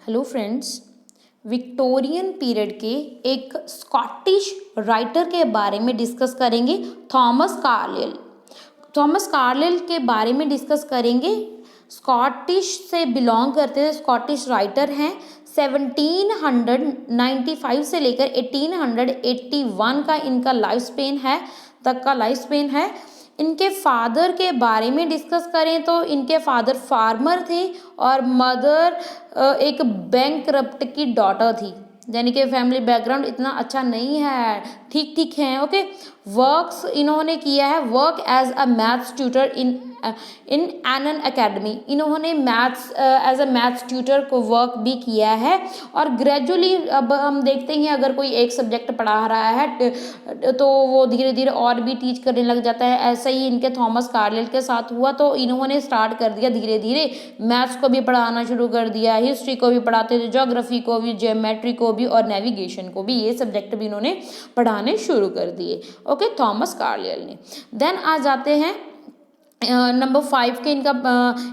Hello friends, Victorian period के एक Scottish writer के बारे में डिस्कस करेंगे, थॉमस कार्लाइल। थॉमस कार्लाइल के बारे में डिस्कस करेंगे। स्कॉटिश से बिलोंग करते हैं, स्कॉटिश राइटर हैं। 1795 से लेकर 1881 का इनका लाइफ स्पेन है तक का लाइफ स्पेन है। इनके फादर के बारे में डिस्कस करें तो इनके फादर फार्मर थे और मदर एक बैंकरप्ट की डॉटर थी, यानी कि फैमिली बैकग्राउंड इतना अच्छा नहीं है, ठीक ठीक है। ओके, वर्क्स इन्होंने किया है, work as a maths tutor in एनन एकेडमी। इन्होंने maths as a maths tutor को वर्क भी किया है और ग्रेजुअली अब हम देखते हैं अगर कोई एक सब्जेक्ट पढ़ा रहा है तो वो धीरे धीरे और भी टीच करने लग जाता है। ऐसा ही इनके थॉमस कार्लाइल के साथ हुआ, तो इन्होंने स्टार्ट कर दिया धीरे धीरे मैथ्स को भी पढ़ाना शुरू कर दिया, हिस्ट्री को भी पढ़ाते थे, ज्योग्राफी को भी, ज्योमेट्री को भी और नेविगेशन को भी, ये सब्जेक्ट भी इन्होंने पढ़ाने शुरू कर दिए। ओके, थॉमस कार्लाइल ने। देन आ जाते हैं नंबर 5 के इनका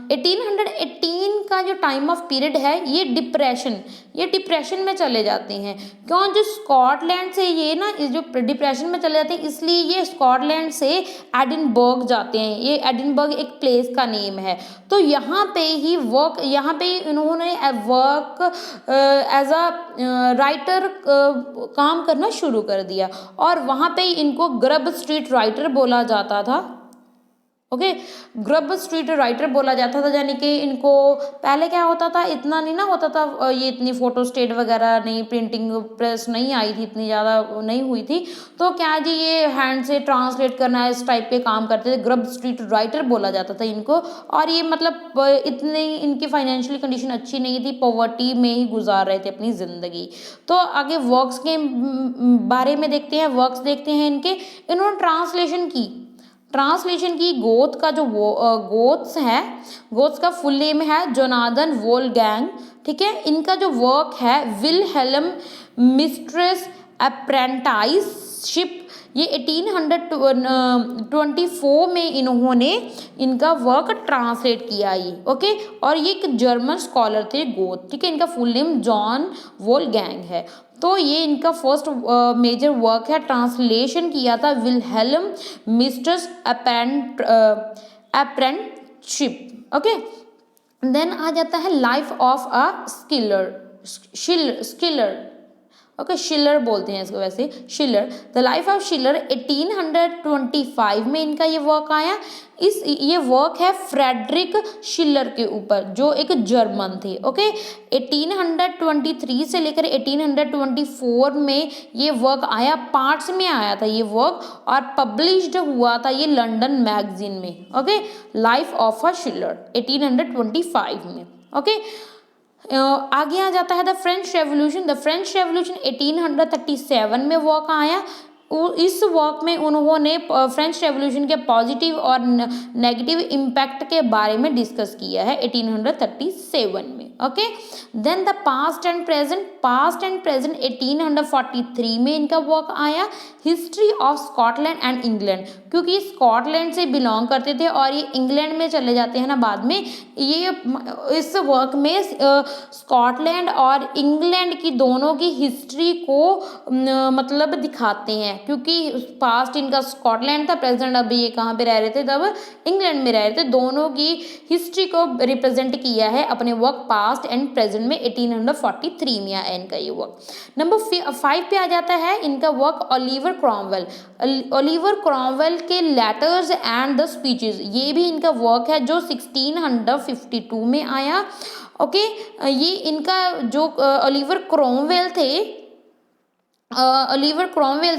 1818 का जो टाइम ऑफ पीरियड है ये डिप्रेशन में चले जाते हैं। क्यों? जो स्कॉटलैंड से ये ना इस जो डिप्रेशन में चले जाते हैं इसलिए ये स्कॉटलैंड से एडिनबर्ग जाते हैं। ये एडिनबर्ग एक प्लेस का नेम है। तो यहाँ पे इन्होंने वर्क एज अ राइटर काम करना शुरू कर दिया और वहाँ पे इनको ग्रब स्ट्रीट राइटर बोला जाता था। ओके, ग्रब स्ट्रीट राइटर बोला जाता था, यानी कि इनको पहले क्या होता था, इतना नहीं ना होता था, ये इतनी फोटो स्टेट वगैरह नहीं, प्रिंटिंग प्रेस नहीं आई थी, इतनी ज़्यादा नहीं हुई थी, तो क्या जी ये हैंड से ट्रांसलेट करना इस टाइप के काम करते थे। ग्रब स्ट्रीट राइटर बोला जाता था इनको। और ये मतलब इतनी इनकी फाइनेंशियल कंडीशन अच्छी नहीं थी, पॉवर्टी में ही गुजार रहे थे अपनी ज़िंदगी। तो आगे वर्क्स के बारे में देखते हैं, वर्क्स देखते हैं इनके। इन्होंने ट्रांसलेशन की गोथ का जो गोथ्स का फुल नेम है जोनाथन वोल्फगैंग। ठीक है, इनका जो वर्क है विलहेल्म मिस्ट्रेस अप्रेंटाइसशिप, ये 1824 में इन्होंने इनका वर्क ट्रांसलेट किया ये। ओके, और ये एक जर्मन स्कॉलर थे गोथ। ठीक है, इनका फुल नेम जॉन वोल्फगैंग है। तो ये इनका फर्स्ट मेजर वर्क है, ट्रांसलेशन किया था Wilhelm Meister's apprenticeship. Okay, then आ जाता है life of a Schiller. Okay, Schiller बोलते हैं इसको वैसे, Schiller. The life of Schiller 1825 में इनका ये वर्क आया। ये वर्क है फ्रेडरिक शिलर के ऊपर जो एक जर्मन थे। ओके, 1823 से लेकर 1824 में ये वर्क आया, पार्ट्स में आया था ये वर्क और पब्लिश्ड हुआ था ये लंदन मैगजीन में। Okay, life of a Schiller 1825 में। ओके, आगे आ जाता है the French revolution. The French revolution 1837 में वर्क आया। इस वर्क में उन्होंने फ्रेंच रेवोल्यूशन के पॉजिटिव और नेगेटिव इम्पैक्ट के बारे में डिस्कस किया है 1837 में। Okay, then the past and present 1843 में इनका वर्क आया, history of Scotland and England. क्योंकि स्कॉटलैंड से बिलोंग करते थे और ये इंग्लैंड में चले जाते हैं ना बाद में, ये इस वर्क में स्कॉटलैंड और इंग्लैंड की दोनों की हिस्ट्री को मतलब दिखाते हैं। क्योंकि पास्ट इनका स्कॉटलैंड था, प्रेजेंट अभी ये कहाँ पे रह रहे थे, तब इंग्लैंड में रह रहे थे। दोनों की हिस्ट्री को रिप्रेजेंट किया है अपने वर्क पास्ट एंड प्रेजेंट में। 1843 में आया इनका ये वर्क। नंबर 5 पे आ जाता है इनका वर्क ओलिवर क्रॉमवेल के लेटर्स एंड द स्पीचेस। ये भी इनका वर्क है जो 1652 में आया। ओके, ये इनका जो ओलिवर क्रॉमवेल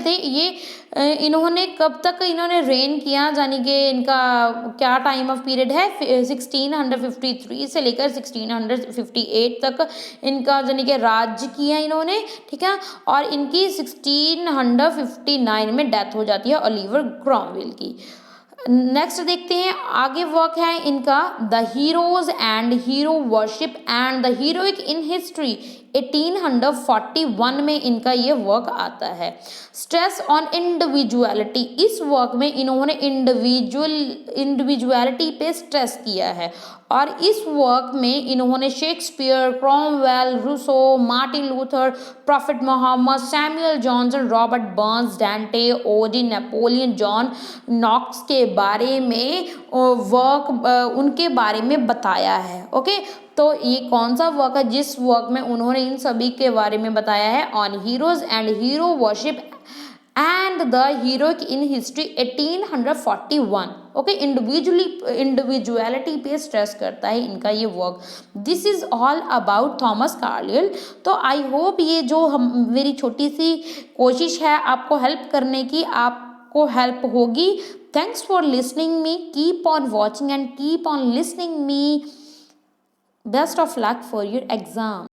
थे ये इन्होंने कब तक इन्होंने रेन किया, यानी कि इनका क्या टाइम ऑफ पीरियड है, 1653 से लेकर 1658 तक इनका यानी कि राज्य किया इन्होंने। ठीक है, और इनकी 1659 में डेथ हो जाती है ओलिवर क्रॉमवेल की। नेक्स्ट देखते हैं, आगे वर्क है इनका the heroes and hero worship and the heroic in history 1841 में इनका ये वर्क आता है। स्ट्रेस ऑन इंडिविजुअलिटी, इस वर्क में इन्होंने इंडिविजुअलिटी पे स्ट्रेस किया है और इस वर्क में इन्होंने Shakespeare, Cromwell, Rousseau, Martin Luther, prophet Mohammed, Samuel Johnson, Robert Burns, Dante, Odin, Napoleon, John Knox के बारे में उनके बारे में बताया है। ओके, तो ये कौन सा वर्क है जिस वर्क में उन्होंने इन सभी के बारे में बताया है? On heroes and hero worship and the heroic in history 1841। Okay, individuality पे स्ट्रेस करता है इनका ये work. This is all about Thomas Carlyle. तो आई होप ये जो मेरी छोटी सी कोशिश है आपको हेल्प करने की, आपको हेल्प होगी। Thanks for listening me, keep on watching and keep on listening me. Best of luck for your exam.